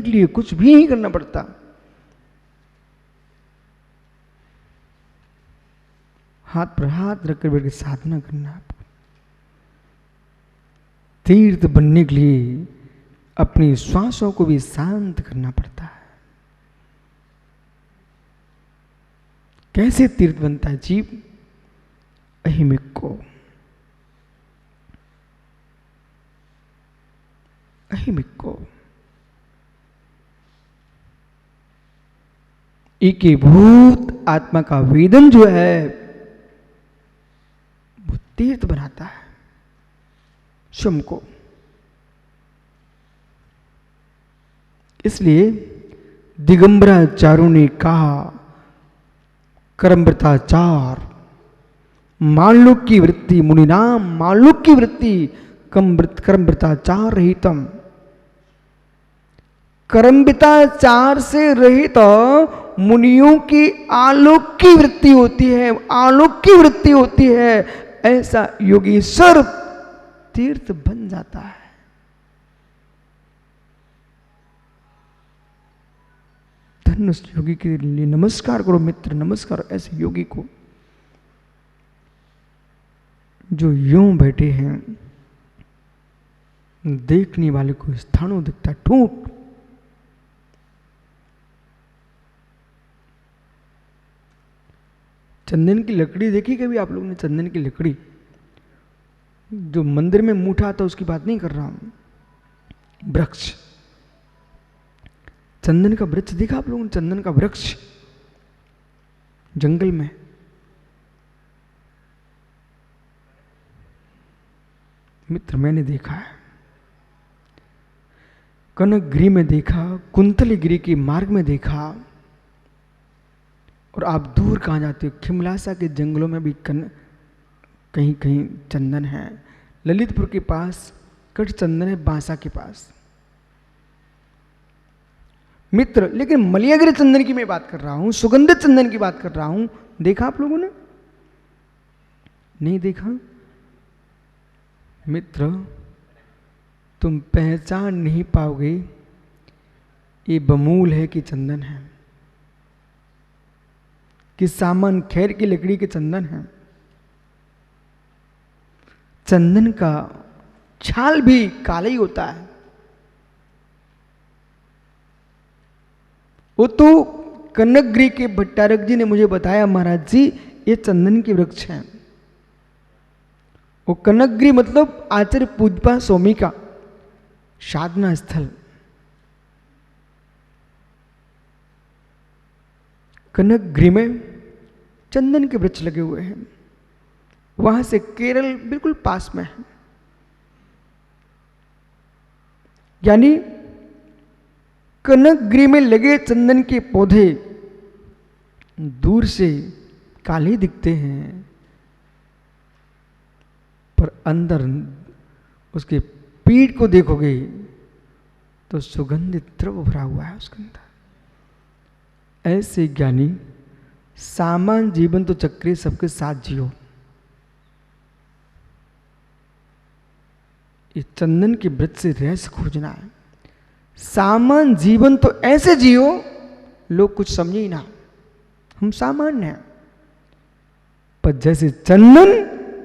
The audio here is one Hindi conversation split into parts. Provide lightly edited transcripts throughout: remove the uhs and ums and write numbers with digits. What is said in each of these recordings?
के लिए कुछ भी नहीं करना पड़ता। हाथ पर हाथ रखकर बैठ के साधना करना आपको। तीर्थ बनने के लिए अपनी श्वासों को भी शांत करना पड़ता है। कैसे तीर्थ बनता है जीव? अहिमिक को, अहिमिक को एकीभूत आत्मा का वेदन जो है वो तीर्थ बनाता है स्वयं को। इसलिए दिगंबराचार्यों ने कहा कर्मवृताचार माल्लुक की वृत्ति मुनिनाम माल्लुक की वृत्ति कर्मवृताचार रहितम। कर्मवृताचार से रहित मुनियों की आलोक की वृत्ति होती है, आलोक की वृत्ति होती है। ऐसा योगीश्वर तीर्थ बन जाता है। धन्य उस योगी के लिए नमस्कार करो मित्र, नमस्कार ऐसे योगी को जो यूं बैठे हैं, देखने वाले को स्थानों दिखता ठूक। चंदन की लकड़ी देखी कभी आप लोगों ने? चंदन की लकड़ी जो मंदिर में मूठा आता, उसकी बात नहीं कर रहा हूं। वृक्ष, चंदन का वृक्ष देखा आप लोगों ने? चंदन का वृक्ष जंगल में, मित्र मैंने देखा है। कनकगिरी में देखा, कुंतलगिरी के मार्ग में देखा। और आप दूर कहाँ जाते हो? खिमलासा के जंगलों में भी कहीं कहीं चंदन है। ललितपुर के पास कट चंदन है, बांसा के पास मित्र। लेकिन मलियागिरी चंदन की मैं बात कर रहा हूं, सुगंधित चंदन की बात कर रहा हूं। देखा आप लोगों ने? नहीं देखा? मित्र तुम पहचान नहीं पाओगे ये बमूल है कि चंदन है, कि सामान खैर की लकड़ी के चंदन है। चंदन का छाल भी काला ही होता है। वो तो कनकगिरी के भट्टारक जी ने मुझे बताया, महाराज जी ये चंदन के वृक्ष हैं। वो कनकगिरी मतलब आचार्य पूजपा स्वामी का साधना स्थल। कनकगिरी में चंदन के वृक्ष लगे हुए हैं। वहां से केरल बिल्कुल पास में है। यानी कनकगिरी में लगे चंदन के पौधे दूर से काले दिखते हैं, पर अंदर उसके पीठ को देखोगे तो सुगंधित द्रव भरा हुआ है उसके अंदर। ऐसे ज्ञानी सामान जीवन तो चक्री सबके साथ जियो। ये चंदन के वृक्ष से रहस्य खोजना है। सामान जीवन तो ऐसे जियो लोग कुछ समझे ही ना, हम सामान्य हैं। पर जैसे चंदन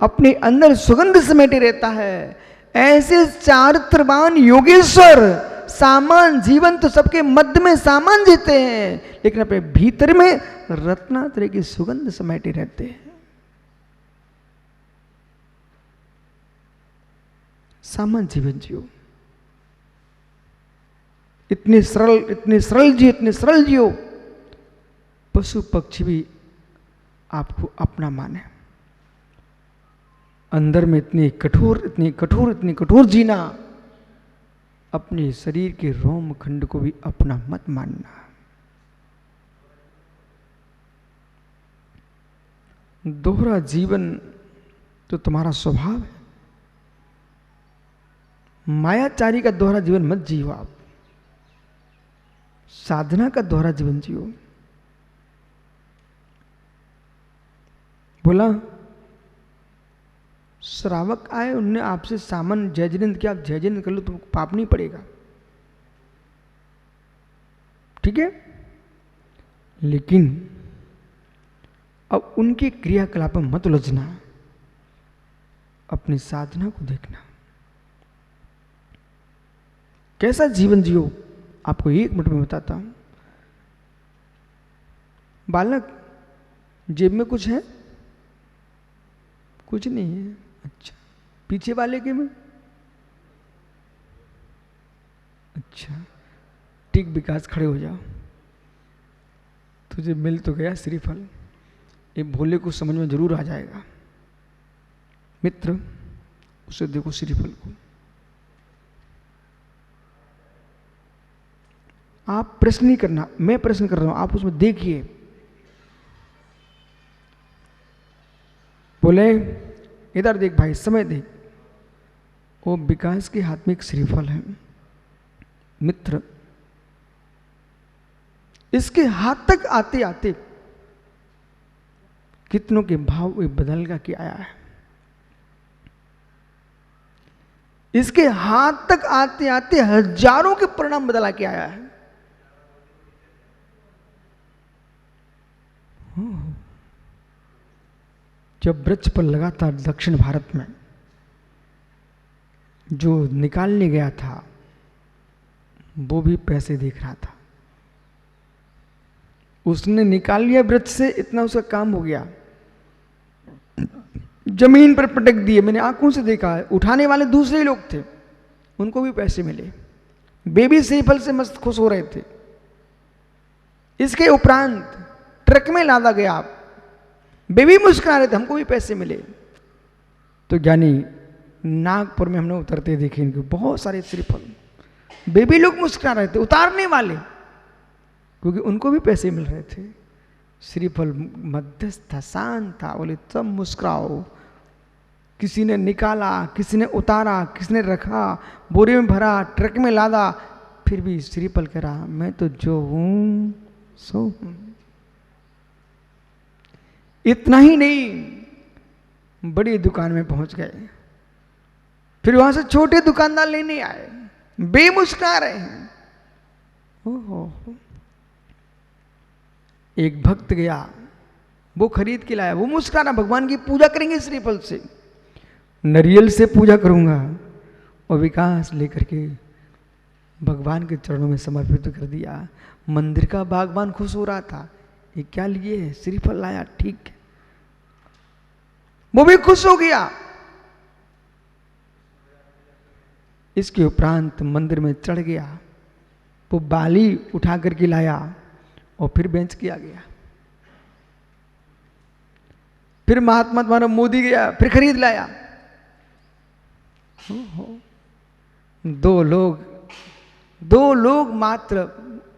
अपने अंदर सुगंध समेटे रहता है, ऐसे चारित्रवान योगेश्वर सामान जीवन तो सबके मध्य में सामान जीते हैं, लेकिन अपने भीतर में रत्नात्रय की सुगंध समेटे रहते हैं। सामान जीवन जियो, इतने सरल जियो, इतने सरल जियो, पशु पक्षी भी आपको अपना माने। अंदर में इतनी कठोर जीना, अपने शरीर के रोम खंड को भी अपना मत मानना। दोहरा जीवन तो तुम्हारा स्वभाव है। मायाचारी का दोहरा जीवन मत जियो आप, साधना का दोहरा जीवन जियो। बोला श्रावक आए, उनने आपसे सामान जयजनिंद किया, आप जयजनिंद कर लो, तुमको पाप नहीं पड़ेगा। ठीक है, लेकिन अब उनके क्रियाकलाप में मत उलझना, अपनी साधना को देखना। कैसा जीवन जियो, आपको 1 मिनट में बताता हूं। बालक, जेब में कुछ है? कुछ नहीं है। अच्छा, पीछे वाले के में? अच्छा, ठीक विकास, खड़े हो जाओ। तुझे मिल तो गया श्रीफल, ये भोले को समझ में जरूर आ जाएगा। मित्र, उसे देखो श्रीफल को। आप प्रश्न नहीं करना, मैं प्रश्न कर रहा हूं, आप उसमें देखिए। बोले, इधर देख भाई, समय देख। वो विकास के हाथ में एक श्रीफल है। मित्र, इसके हाथ तक आते आते कितनों के भाव बदल का के आया है। इसके हाथ तक आते आते हजारों के परिणाम बदला के आया है। जब वृक्ष पर लगा था दक्षिण भारत में, जो निकालने गया था वो भी पैसे देख रहा था। उसने निकाल लिया वृक्ष से, इतना उसका काम हो गया, जमीन पर पटक दिए। मैंने आंखों से देखा है। उठाने वाले दूसरे लोग थे, उनको भी पैसे मिले। बेबी श्रीफल से मस्त खुश हो रहे थे। इसके उपरांत ट्रक में लादा गया, बेबी मुस्कुरा रहे थे, हमको भी पैसे मिले। तो ज्ञानी नागपुर में हमने उतरते देखे इनके बहुत सारे श्रीफल, बेबी लोग मुस्कुरा रहे थे, उतारने वाले, क्योंकि उनको भी पैसे मिल रहे थे। श्रीफल मध्यस्थ था, शांत था, बोले सब मुस्कुराओ। किसी ने निकाला, किसी ने उतारा, किसी ने रखा, बोरे में भरा, ट्रक में लादा, फिर भी श्रीफल कह रहा, मैं तो जो हूं सो हूं। इतना ही नहीं, बड़ी दुकान में पहुंच गए। फिर वहां से छोटे दुकानदार लेने आए, बेमुस्कुरा रहे हैं। ओहो, एक भक्त गया, वो खरीद के लाया, वो मुस्कुराना, भगवान की पूजा करेंगे श्रीफल से, नारियल से पूजा करूंगा। और विकास लेकर के भगवान के चरणों में समर्पित कर दिया। मंदिर का बागवान खुश हो रहा था, ये क्या लिए है? श्रीफल लाया, ठीक है। वो भी खुश हो गया। इसके उपरांत मंदिर में चढ़ गया, वो बाली उठा करके लाया और फिर बेंच किया गया। फिर महात्मा तुम्हारा मोदी गया, फिर खरीद लाया। दो लोग मात्र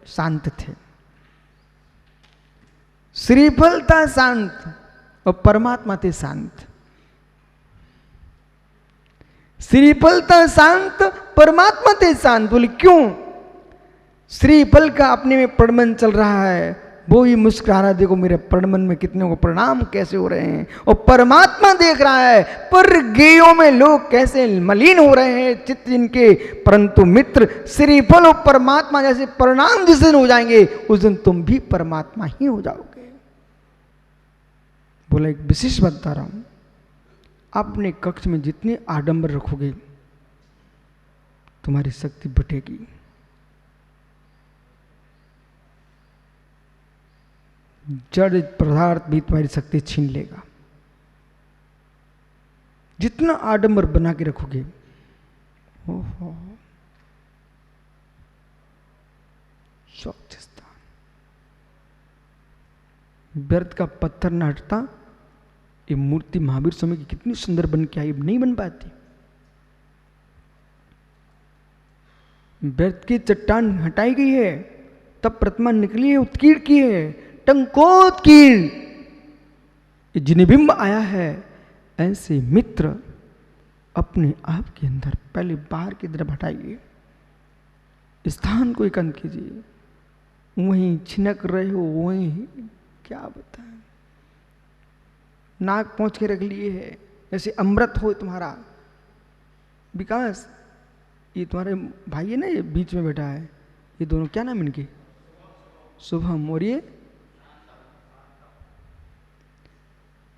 शांत थे। श्रीफल था शांत और परमात्मा थे शांत। श्रीफल था शांत, परमात्मा थे शांत। बोले क्यों? श्रीफल का अपने में प्रमन चल रहा है, वो ही मुस्कुरा रहा है, देखो मेरे प्रमन में कितने को प्रणाम कैसे हो रहे हैं। और परमात्मा देख रहा है पर गेयों में लोग कैसे मलिन हो रहे हैं चित्त जिनके। परंतु मित्र, श्रीफल और परमात्मा जैसे प्रणाम जिस दिन हो जाएंगे, उस दिन तुम भी परमात्मा ही हो जाओगे। बोला एक विशेष बता रहा हूं, अपने कक्ष में जितने आडंबर रखोगे, तुम्हारी शक्ति बटेगी। जड़ पदार्थ भी तुम्हारी शक्ति छीन लेगा। जितना आडंबर बना के रखोगे, ओहो, स्वच्छ स्थान, व्यर्थ का पत्थर न हटता। ये मूर्ति महावीर स्वामी की कितनी सुंदर बन के आई, नहीं बन पाती। व्यर्थ की चट्टान हटाई गई है, तब प्रतिमा निकली है, उत्कीर्ण की है, टंकोत्कीर्ण, ये जिनबिंब आया है। ऐसे मित्र अपने आप के अंदर पहले बाहर की तरफ हटाइए, स्थान को एकांत कीजिए। वहीं छिनक रहे हो, वहीं क्या बताएं, नाक पहुंच के रख लिए है, जैसे अमृत हो तुम्हारा। विकास, ये तुम्हारे भाई है ना, ये बीच में बैठा है, ये दोनों क्या नाम इनके? शुभम, और ये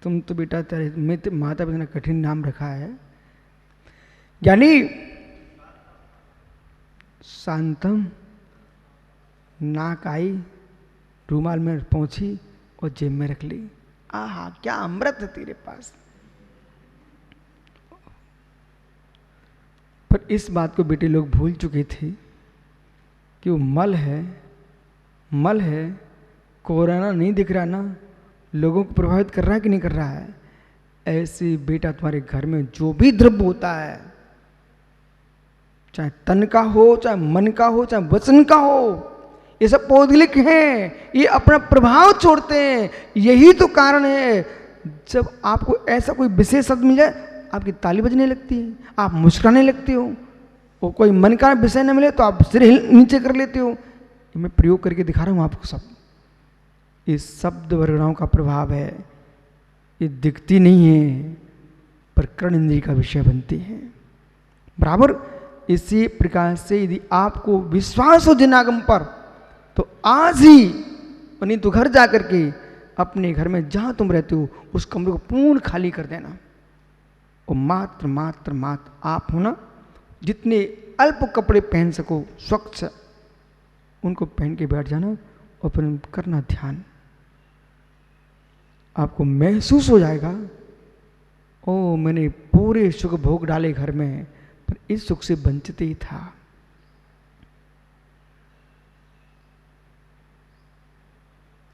तुम तो बेटा तेरे माता पिता ने कठिन नाम रखा है, यानी शांतम, नाक आई, रूमाल में पहुंची और जेब में रख ली। आहा, क्या अमृत है तेरे पास। पर इस बात को बेटे लोग भूल चुके थे कि वो मल है, मल है, कोरोना नहीं दिख रहा ना, लोगों को प्रभावित कर रहा है कि नहीं कर रहा है। ऐसे बेटा तुम्हारे घर में जो भी द्रव्य होता है, चाहे तन का हो, चाहे मन का हो, चाहे वचन का हो, ये सब पौधलिक हैं, ये अपना प्रभाव छोड़ते हैं। यही तो कारण है, जब आपको ऐसा कोई विशेष शब्द मिल जाए आपकी ताली बजने लगती है, आप मुस्कुराने लगते हो, और कोई मन का विषय न मिले तो आप सिर नीचे कर लेते हो। मैं प्रयोग करके दिखा रहा हूं आपको सब, ये शब्द वर्गणाओं का प्रभाव है। ये दिखती नहीं है पर कर्ण इंद्रिय का विषय बनते हैं। बराबर इसी प्रकार से यदि आपको विश्वास हो जनागम पर, तो आज ही, नहीं तो घर जाकर के अपने घर में जहां तुम रहते हो उस कमरे को पूर्ण खाली कर देना, और मात्र मात्र मात्र आप हो ना, जितने अल्प कपड़े पहन सको स्वच्छ उनको पहन के बैठ जाना और फिर करना ध्यान। आपको महसूस हो जाएगा, ओ मैंने पूरे सुख भोग डाले घर में, पर इस सुख से वंचित ही था।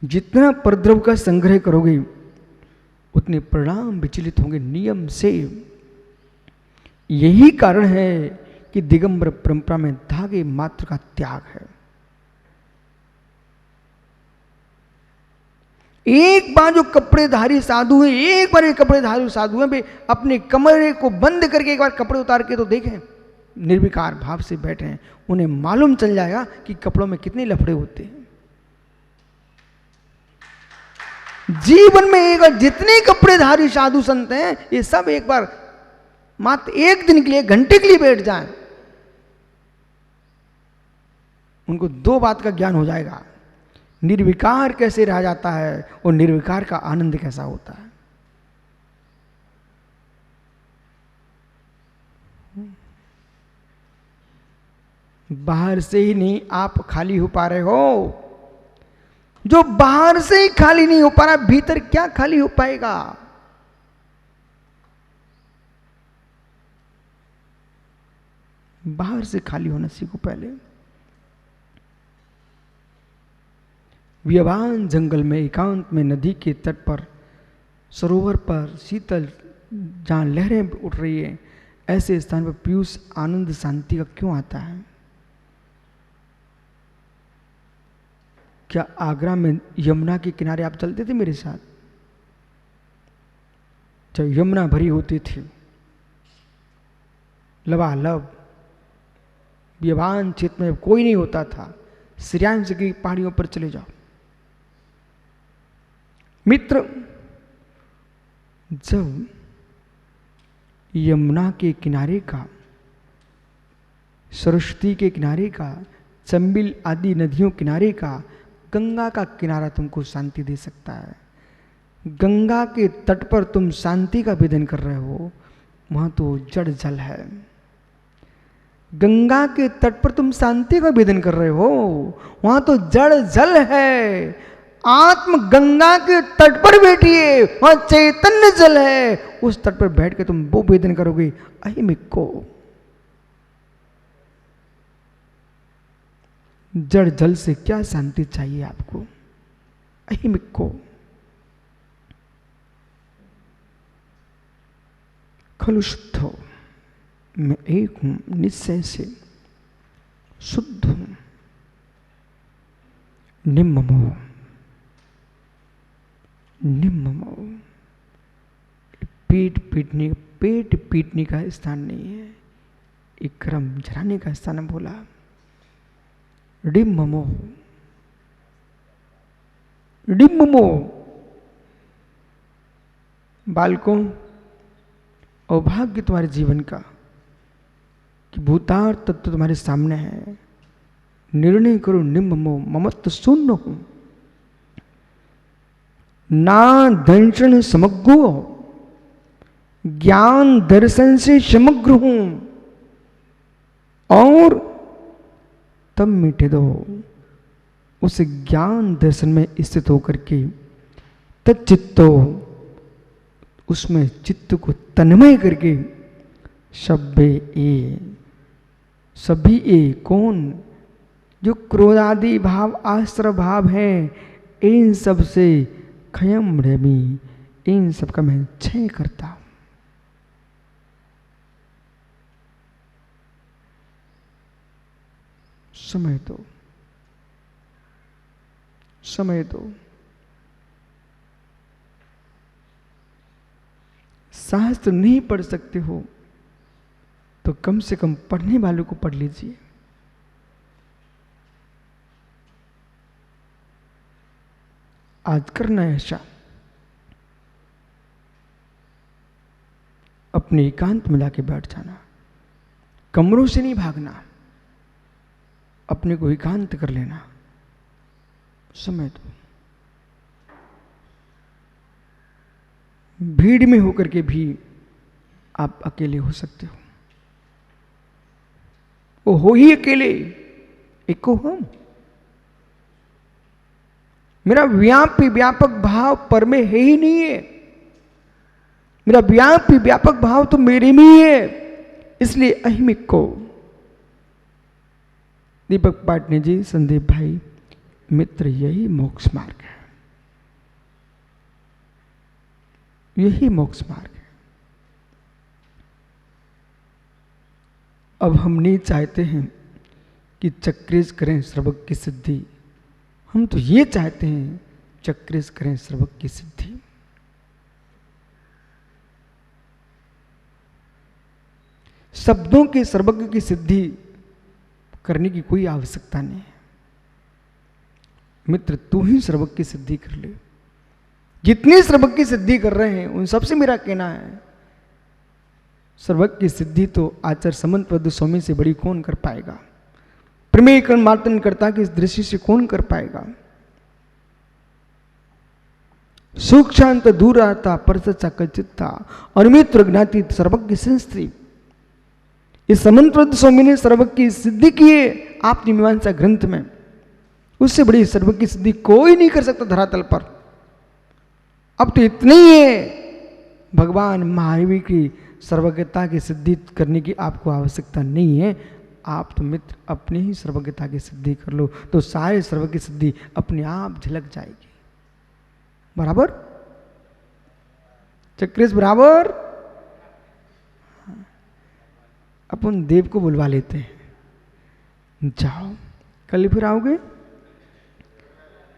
जितना परद्रव का संग्रह करोगे उतने परिणाम विचलित होंगे नियम से। यही कारण है कि दिगंबर परंपरा में धागे मात्र का त्याग है। एक बार जो कपड़ेधारी साधु हैं, एक बार ये कपड़ेधारी साधु हैं, वे अपने कमरे को बंद करके एक बार कपड़े उतार के तो देखें, निर्विकार भाव से बैठे हैं, उन्हें मालूम चल जाएगा कि कपड़ों में कितने लफड़े होते हैं। जीवन में एक बार जितने कपड़ेधारी साधु संत हैं, ये सब एक बार मात्र एक दिन के लिए, घंटे के लिए बैठ जाएं, उनको दो बात का ज्ञान हो जाएगा, निर्विकार कैसे रहा जाता है और निर्विकार का आनंद कैसा होता है। बाहर से ही नहीं आप खाली हो पा रहे हो, जो बाहर से ही खाली नहीं हो पा रहा, भीतर क्या खाली हो पाएगा। बाहर से खाली होना सीखो पहले। व्यवान जंगल में, एकांत में, नदी के तट पर, सरोवर पर, शीतल जहां लहरें उठ रही है, ऐसे स्थान पर पीयूष आनंद शांति का क्यों आता है। क्या आगरा में यमुना के किनारे आप चलते थे मेरे साथ, जब यमुना भरी होती थी लबालब, व्यवान क्षेत्र में कोई नहीं होता था, श्रेयांश की पहाड़ियों पर चले जाओ मित्र, जब यमुना के किनारे का, सरस्वती के किनारे का, चंबिल आदि नदियों किनारे का, गंगा का किनारा तुमको शांति दे सकता है। गंगा के तट पर तुम शांति का वेदन कर रहे हो, वहां तो जड़ जल है। गंगा के तट पर तुम शांति का वेदन कर रहे हो, वहां तो जड़ जल है। आत्म गंगा के तट पर बैठिए, वहां चैतन्य जल है, उस तट पर बैठ के तुम वो वेदन करोगे, अहिमिक को। जड़ जल से क्या शांति चाहिए आपको, अहिमिक को। खलु शुद्ध हो, मैं एक हूं, निश्चय से शुद्ध हूं। निम्ममो, निम्ममो, पेट पीटने का स्थान नहीं है, एक क्रम झराने का स्थान बोला। डिम्ममो, डिम्ममो, बालकों, अभाग्य तुम्हारे जीवन का कि भूतार्थ तत्व तुम्हारे सामने है, निर्णय करो निम्मो ममत्व शून्य हूं, ना दर्शन समग्र, ज्ञान दर्शन से समग्र हूं, और तब मिटे दो उस ज्ञान दर्शन में स्थित होकर के तच्चित्तो, उसमें चित्त को तन्मय करके सभ्य ए, सभी ए कौन, जो क्रोधादि भाव आश्रय भाव है, इन सब से खयम रेमी, इन सब का मैं क्षय करता हूं। समय दो, समय दो। शास्त्र नहीं पढ़ सकते हो तो कम से कम पढ़ने वालों को पढ़ लीजिए। आज करना है ऐसा, अपने एकांत में लाके बैठ जाना, कमरों से नहीं भागना, अपने को एकांत कर लेना, समय दो। भीड़ में होकर के भी आप अकेले हो सकते हो, वो हो ही अकेले, एक को हम। मेरा व्यापी व्यापक भाव पर में है ही नहीं है, मेरा व्यापी व्यापक भाव तो मेरे में ही है, इसलिए अहिमिक को। दीपक पाटनी जी, संदीप भाई, मित्र, यही मोक्ष मार्ग है, यही मोक्ष मार्ग है। अब हम नहीं चाहते हैं कि चक्रेश करें श्रवक की सिद्धि, हम तो ये चाहते हैं चक्रेश करें श्रवक की सिद्धि। शब्दों के सर्वज्ञ की सिद्धि करने की कोई आवश्यकता नहीं है। मित्र, तू ही सर्वज्ञ की सिद्धि कर ले। जितने सर्वज्ञ की सिद्धि कर रहे हैं उन सबसे मेरा कहना है, सर्वज्ञ की सिद्धि तो आचार्य समंतपद स्वामी से बड़ी कौन कर पाएगा, प्रमेय कर्ण मार्तन कर्ता की इस दृष्टि से कौन कर पाएगा। सुख शांत दूर आता परसचा कचित्ता, अनुमित्र ज्ञाति सर्वज्ञ संस्त्री। इस समंतपद स्वामी ने सर्वज्ञ की सिद्धि की है आपकी मीमांसा ग्रंथ में, उससे बड़ी सर्वज्ञ की सिद्धि कोई नहीं कर सकता धरातल पर। अब तो इतनी ही है, भगवान महावीर की सर्वज्ञता की सिद्धि करने की आपको आवश्यकता नहीं है। आप तो मित्र अपने ही सर्वज्ञता की सिद्धि कर लो तो सारे सर्वज्ञ की सिद्धि अपने आप झलक जाएगी। बराबर चक्रेश, बराबर। अपन देव को बुलवा लेते हैं, जाओ, कल फिर आओगे,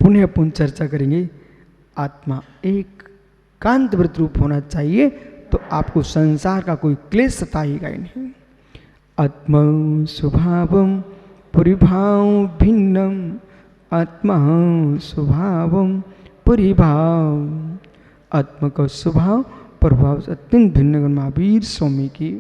पुनः अपन चर्चा करेंगे। आत्मा एक कांतव्रत रूप होना चाहिए तो आपको संसार का कोई क्लेश सताएगा ही नहीं। आत्मा स्वभावम परिभाव भिन्नम, आत्मा स्वभावम परिभाव, आत्मा का स्वभाव प्रभाव से अत्यंत भिन्न। महावीर स्वामी की